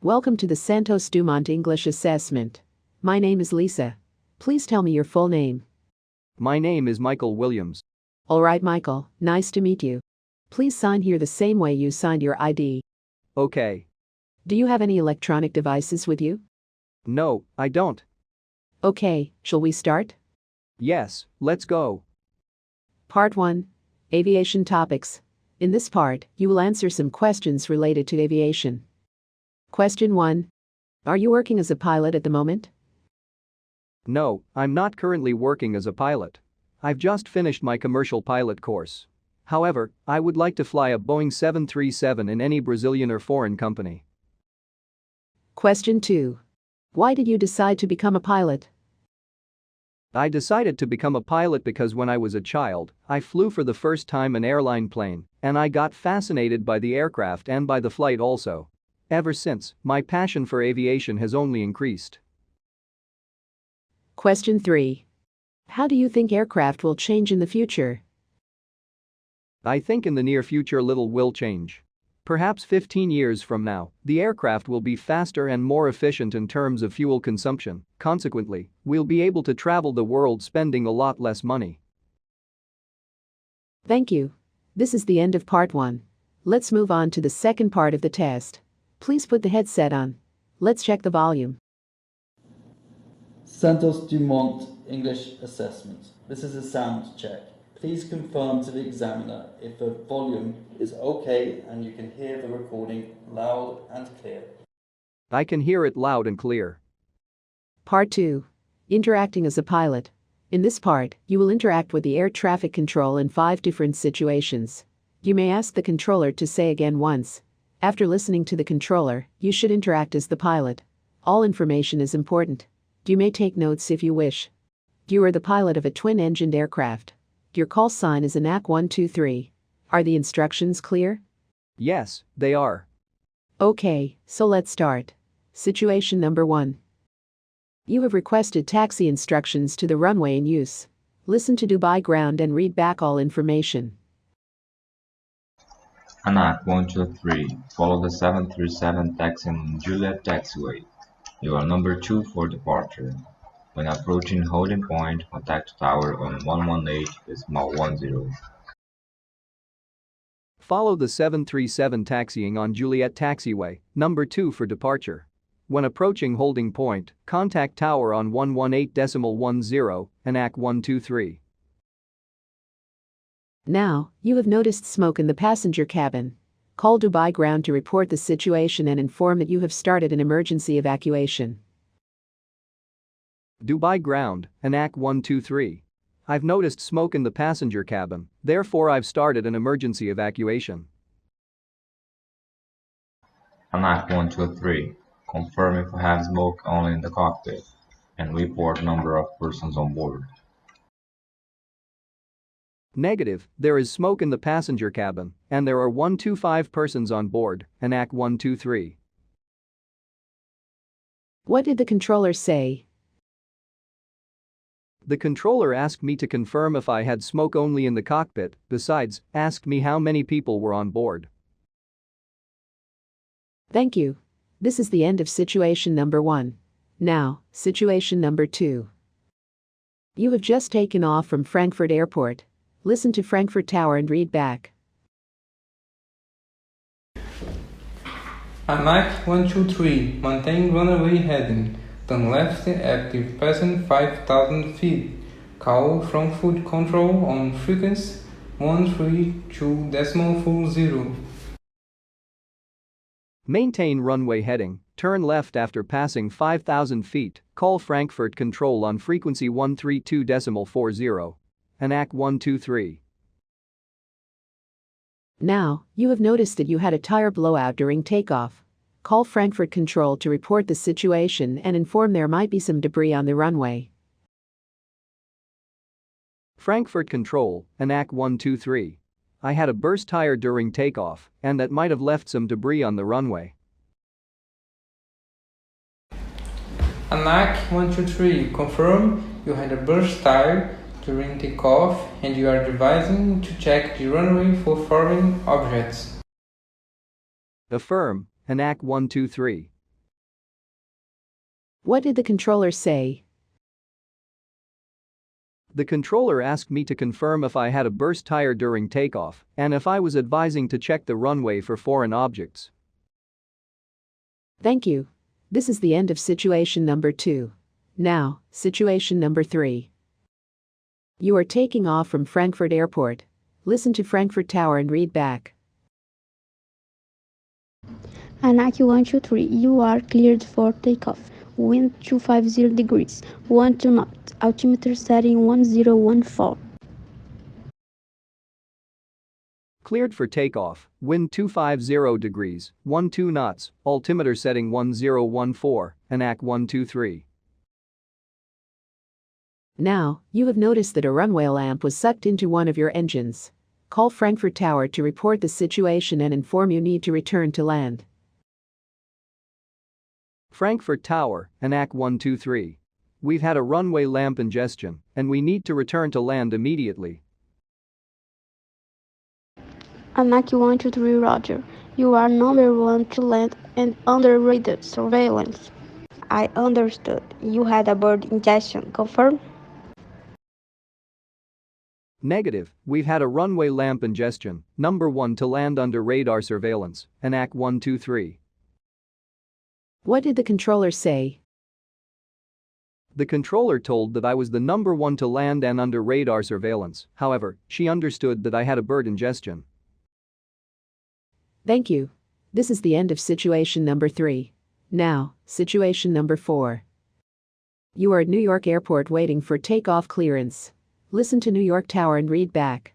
Welcome to the Santos Dumont English Assessment. My name is Lisa. Please tell me your full name. My name is Michael Williams. Alright, Michael, nice to meet you. Please sign here the same way you signed your ID. Okay. Do you have any electronic devices with you? No, I don't. Okay, shall we start? Yes, let's go. Part 1. Aviation Topics. In this part, you will answer some questions related to aviation. Question 1. Are you working as a pilot at the moment? No, I'm not currently working as a pilot. I've just finished my commercial pilot course. However, I would like to fly a Boeing 737 in any Brazilian or foreign company. Question 2. Why did you decide to become a pilot? I decided to become a pilot because when I was a child, I flew for the first time an airline plane, and I got fascinated by the aircraft and by the flight also. Ever since, my passion for aviation has only increased. Question 3. How do you think aircraft will change in the future? I think in the near future little will change. Perhaps 15 years from now, the aircraft will be faster and more efficient in terms of fuel consumption. Consequently, we'll be able to travel the world spending a lot less money. Thank you. This is the end of part 1. Let's move on to the second part of the test. Please put the headset on. Let's check the volume. Santos Dumont English Assessment. This is a sound check. Please confirm to the examiner if the volume is okay and you can hear the recording loud and clear. I can hear it loud and clear. Part 2. Interacting as a pilot. In this part, you will interact with the air traffic control in 5 different situations. You may ask the controller to say again once. After listening to the controller, you should interact as the pilot. All information is important. You may take notes if you wish. You are the pilot of a twin-engined aircraft. Your call sign is an ACAO 123. Are the instructions clear? Yes, they are. Okay, so let's start. Situation number 1. You have requested taxi instructions to the runway in use. Listen to Dubai ground and read back all information. ANAC 123, follow the 737 taxi on Juliet Taxiway. You are number 2 for departure. When approaching holding point, contact tower on 118.10. Follow the 737 taxiing on Juliet Taxiway, number 2 for departure. When approaching holding point, contact tower on 118.10, ANAC 123. Now, you have noticed smoke in the passenger cabin. Call Dubai ground to report the situation and inform that you have started an emergency evacuation. Dubai ground, ANAC 123. I've noticed smoke in the passenger cabin, therefore I've started an emergency evacuation. ANAC 123, confirm if you have smoke only in the cockpit, and report number of persons on board. Negative, there is smoke in the passenger cabin, and there are 125 persons on board, ANAC 123. What did the controller say? The controller asked me to confirm if I had smoke only in the cockpit, besides, asked me how many people were on board. Thank you. This is the end of situation number 1. Now, situation number 2. You have just taken off from Frankfurt Airport. Listen to Frankfurt Tower and read back. ANAC 123, maintain runway heading, turn left at the present 5,000 feet. Call Frankfurt Control on frequency 132.40. Maintain runway heading, turn left after passing 5,000 feet, call Frankfurt Control on frequency 132.40. ANAC 123. Now, you have noticed that you had a tire blowout during takeoff. Call Frankfurt Control to report the situation and inform there might be some debris on the runway. Frankfurt Control, ANAC 123. I had a burst tire during takeoff, and that might have left some debris on the runway. ANAC 123, confirm you had a burst tire during takeoff and you are advising to check the runway for foreign objects. Affirm, ANAC 123. What did the controller say? The controller asked me to confirm if I had a burst tire during takeoff and if I was advising to check the runway for foreign objects. Thank you. This is the end of situation number 2. Now, situation number 3. You are taking off from Frankfurt Airport. Listen to Frankfurt Tower and read back. ANAC 123, you are cleared for takeoff. Wind 250 degrees, 12 knots, altimeter setting 1014. Cleared for takeoff, wind 250 degrees, 12 knots, altimeter setting 1014, ANAC 123. Now, you have noticed that a runway lamp was sucked into one of your engines. Call Frankfurt Tower to report the situation and inform you need to return to land. Frankfurt Tower, ANAC 123. We've had a runway lamp ingestion, and we need to return to land immediately. ANAC 123, Roger. You are number 1 to land and under radar surveillance. I understood. You had a bird ingestion. Confirm? Negative, we've had a runway lamp ingestion, number 1 to land under radar surveillance, ANAC 123. What did the controller say? The controller told that I was the number 1 to land and under radar surveillance, however, she understood that I had a bird ingestion. Thank you. This is the end of situation number 3. Now, situation number 4. You are at New York Airport waiting for takeoff clearance. Listen to New York Tower and read back.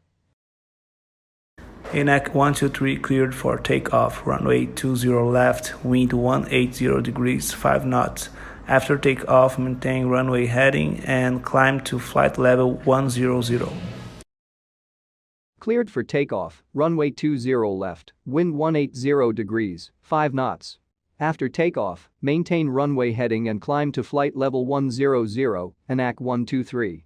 ANAC 123 cleared for takeoff, runway 20 left, wind 180 degrees, 5 knots. After takeoff, maintain runway heading and climb to flight level 100. Cleared for takeoff, runway 20 left, wind 180 degrees, 5 knots. After takeoff, maintain runway heading and climb to flight level 100, ANAC 123.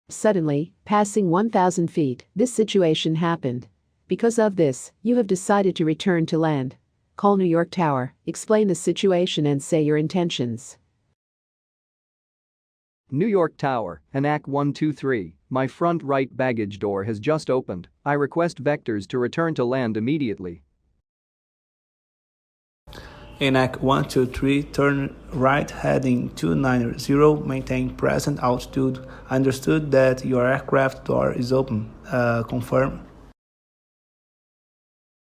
Suddenly, passing 1,000 feet, this situation happened. Because of this, you have decided to return to land. Call New York Tower, explain the situation and say your intentions. New York Tower, ANAC 123, my front right baggage door has just opened. I request vectors to return to land immediately. ANAC 123, turn right heading 290, maintain present altitude. Understood that your aircraft door is open. Confirm?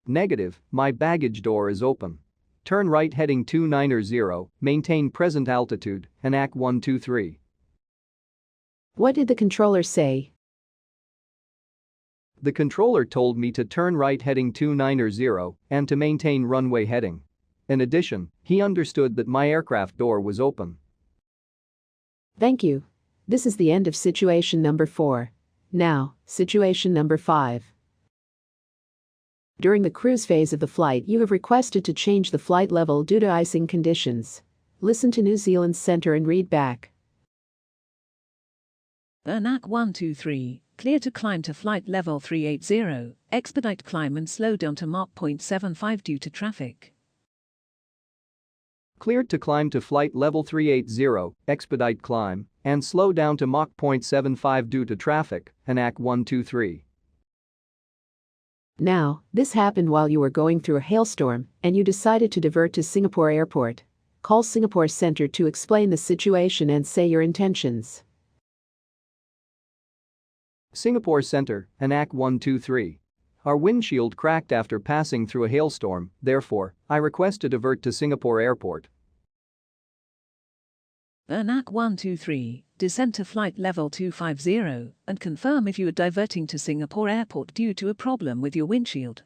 Negative, my baggage door is open. Turn right heading 290, maintain present altitude, ANAC 123. What did the controller say? The controller told me to turn right heading 290 and to maintain runway heading. In addition, he understood that my aircraft door was open. Thank you. This is the end of situation number 4. Now, situation number 5. During the cruise phase of the flight, you have requested to change the flight level due to icing conditions. Listen to New Zealand's center and read back. ANAC 123, clear to climb to flight level 380, expedite climb and slow down to Mach 0.75 due to traffic. Cleared to climb to flight level 380, expedite climb, and slow down to Mach 0.75 due to traffic, ANAC 123. Now, this happened while you were going through a hailstorm, and you decided to divert to Singapore Airport. Call Singapore Center to explain the situation and say your intentions. Singapore Center, ANAC 123. Our windshield cracked after passing through a hailstorm, therefore, I request to divert to Singapore Airport. ANAC 123, descend to flight level 250 and confirm if you are diverting to Singapore Airport due to a problem with your windshield.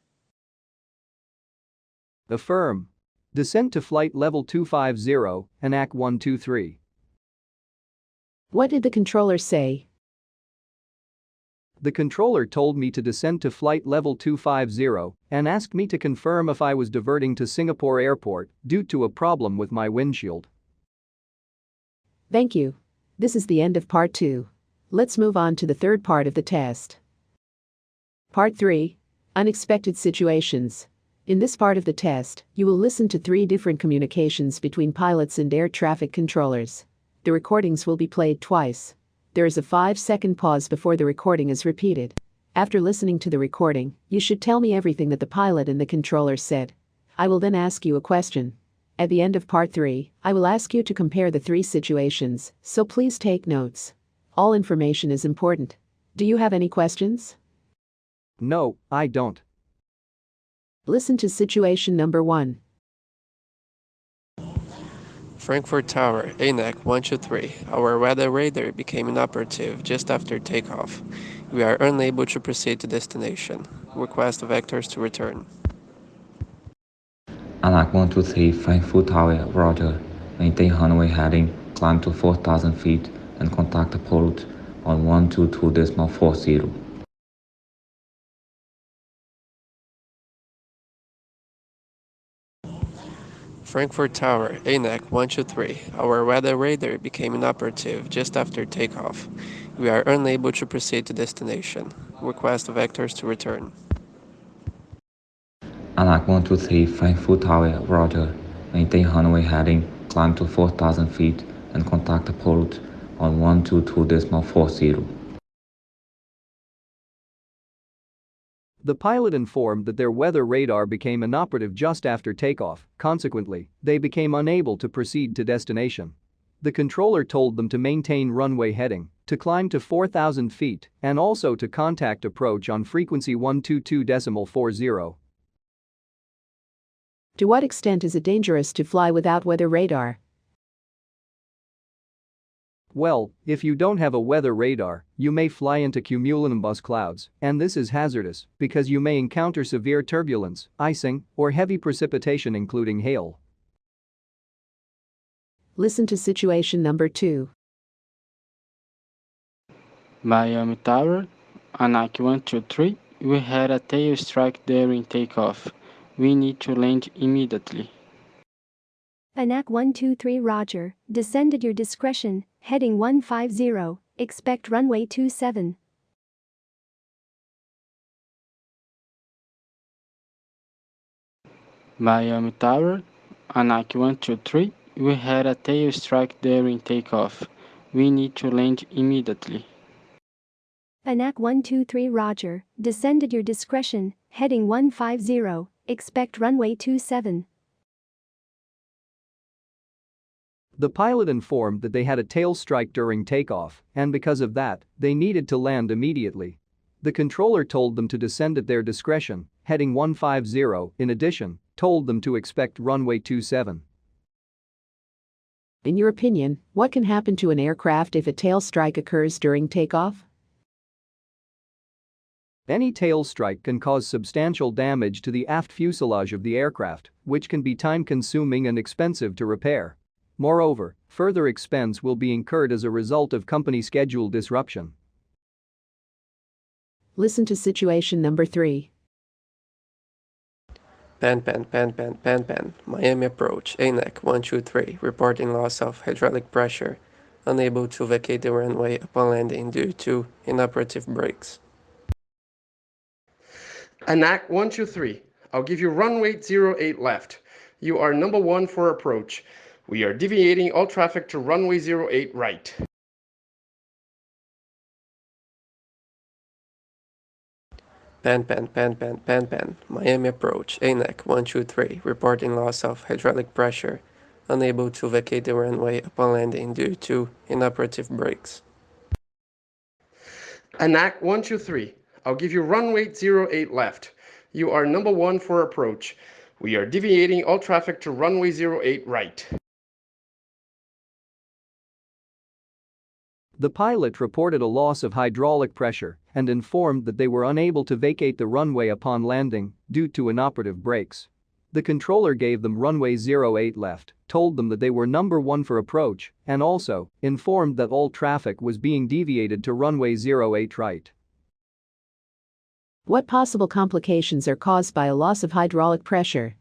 Affirm. Descend to flight level 250, ANAC 123. What did the controller say? The controller told me to descend to flight level 250 and asked me to confirm if I was diverting to Singapore Airport due to a problem with my windshield. Thank you. This is the end of part 2. Let's move on to the third part of the test. Part 3. Unexpected situations. In this part of the test, you will listen to 3 different communications between pilots and air traffic controllers. The recordings will be played twice. There is a 5-second pause before the recording is repeated. After listening to the recording, you should tell me everything that the pilot and the controller said. I will then ask you a question. At the end of part 3, I will ask you to compare the 3 situations, so please take notes. All information is important. Do you have any questions? No, I don't. Listen to situation number 1. Frankfurt Tower, ANAC 123. Our weather radar became inoperative just after takeoff. We are unable to proceed to destination. Request vectors to return. ANAC 123, Frankfurt Tower, Roger. Maintain runway heading, climb to 4,000 feet, and contact the pilot on 122.40. Frankfurt Tower, ANAC 123. Our weather radar became inoperative just after takeoff. We are unable to proceed to destination. Request vectors to return. ANAC 123, Frankfurt Tower, Roger. Maintain runway heading, climb to 4,000 feet, and contact the pilot on 122.40. The pilot informed that their weather radar became inoperative just after takeoff. Consequently, they became unable to proceed to destination. The controller told them to maintain runway heading, to climb to 4,000 feet, and also to contact approach on frequency 122.40. To what extent is it dangerous to fly without weather radar? Well, if you don't have a weather radar, you may fly into cumulonimbus clouds, and this is hazardous because you may encounter severe turbulence, icing, or heavy precipitation including hail. Listen to situation number 2. Miami Tower, ANAC 123, we had a tail strike during takeoff. We need to land immediately. ANAC 123 Roger, descend at your discretion, heading 150, expect runway 27. Miami Tower, ANAC 123, we had a tail strike during takeoff. We need to land immediately. ANAC 123 Roger, descend at your discretion, heading 150, expect runway 27. The pilot informed that they had a tail strike during takeoff, and because of that, they needed to land immediately. The controller told them to descend at their discretion, heading 150, in addition, told them to expect runway 27. In your opinion, what can happen to an aircraft if a tail strike occurs during takeoff? Any tail strike can cause substantial damage to the aft fuselage of the aircraft, which can be time-consuming and expensive to repair. Moreover, further expense will be incurred as a result of company schedule disruption. Listen to situation number 3. Pan. Miami approach, ANAC 123, reporting loss of hydraulic pressure, unable to vacate the runway upon landing due to inoperative brakes. ANAC 123, I'll give you runway 08 left. You are number 1 for approach. We are deviating all traffic to runway 08 right. Pan. Miami approach, ANAC 123, reporting loss of hydraulic pressure, unable to vacate the runway upon landing due to inoperative brakes. ANAC 123, I'll give you runway 08 left. You are number 1 for approach. We are deviating all traffic to runway 08 right. The pilot reported a loss of hydraulic pressure and informed that they were unable to vacate the runway upon landing due to inoperative brakes. The controller gave them runway 08 left, told them that they were number 1 for approach, and also informed that all traffic was being deviated to runway 08 right. What possible complications are caused by a loss of hydraulic pressure?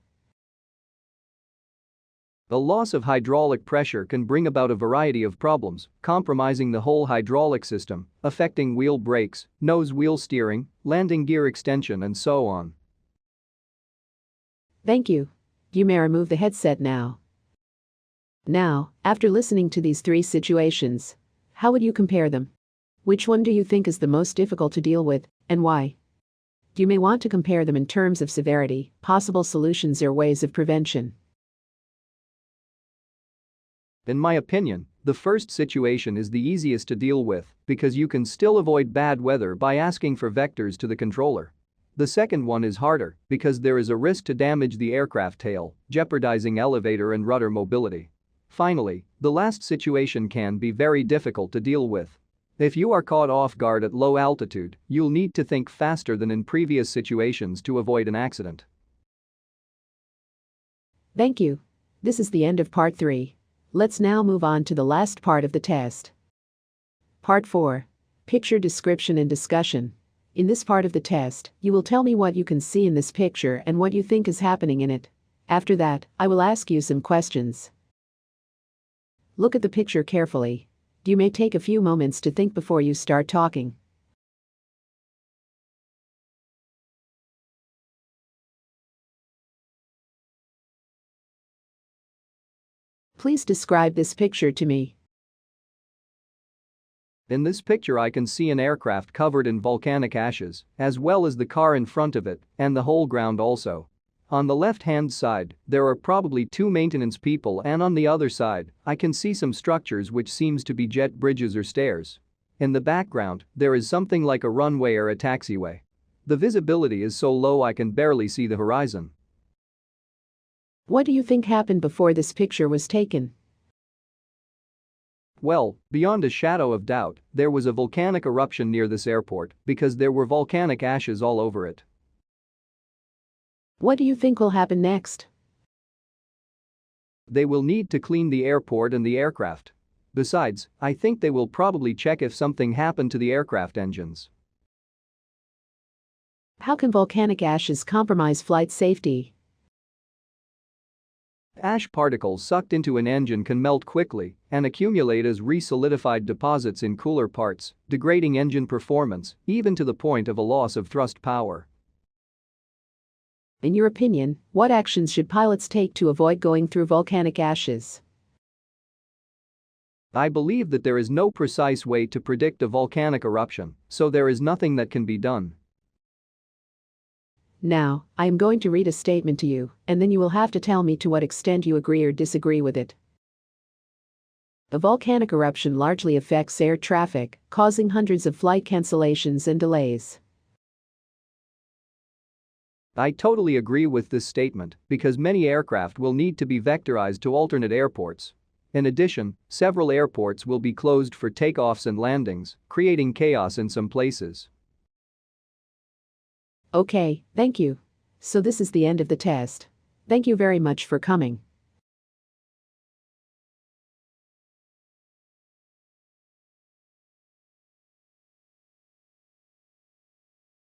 The loss of hydraulic pressure can bring about a variety of problems, compromising the whole hydraulic system, affecting wheel brakes, nose wheel steering, landing gear extension, and so on. Thank you. You may remove the headset now. Now, after listening to these three situations, how would you compare them? Which one do you think is the most difficult to deal with, and why? You may want to compare them in terms of severity, possible solutions, or ways of prevention. In my opinion, the first situation is the easiest to deal with because you can still avoid bad weather by asking for vectors to the controller. The second one is harder because there is a risk to damage the aircraft tail, jeopardizing elevator and rudder mobility. Finally, the last situation can be very difficult to deal with. If you are caught off guard at low altitude, you'll need to think faster than in previous situations to avoid an accident. Thank you. This is the end of part 3. Let's now move on to the last part of the test. Part 4. Picture description and discussion. In this part of the test, you will tell me what you can see in this picture and what you think is happening in it. After that, I will ask you some questions. Look at the picture carefully. You may take a few moments to think before you start talking. Please describe this picture to me. In this picture I can see an aircraft covered in volcanic ashes, as well as the car in front of it, and the whole ground also. On the left-hand side, there are probably 2 maintenance people, and on the other side, I can see some structures which seems to be jet bridges or stairs. In the background, there is something like a runway or a taxiway. The visibility is so low I can barely see the horizon. What do you think happened before this picture was taken? Well, beyond a shadow of doubt, there was a volcanic eruption near this airport because there were volcanic ashes all over it. What do you think will happen next? They will need to clean the airport and the aircraft. Besides, I think they will probably check if something happened to the aircraft engines. How can volcanic ashes compromise flight safety? Ash particles sucked into an engine can melt quickly and accumulate as re-solidified deposits in cooler parts, degrading engine performance, even to the point of a loss of thrust power. In your opinion, what actions should pilots take to avoid going through volcanic ashes? I believe that there is no precise way to predict a volcanic eruption, so there is nothing that can be done. Now, I am going to read a statement to you, and then you will have to tell me to what extent you agree or disagree with it. A volcanic eruption largely affects air traffic, causing hundreds of flight cancellations and delays. I totally agree with this statement because many aircraft will need to be vectorized to alternate airports. In addition, several airports will be closed for takeoffs and landings, creating chaos in some places. Okay, thank you. So this is the end of the test. Thank you very much for coming.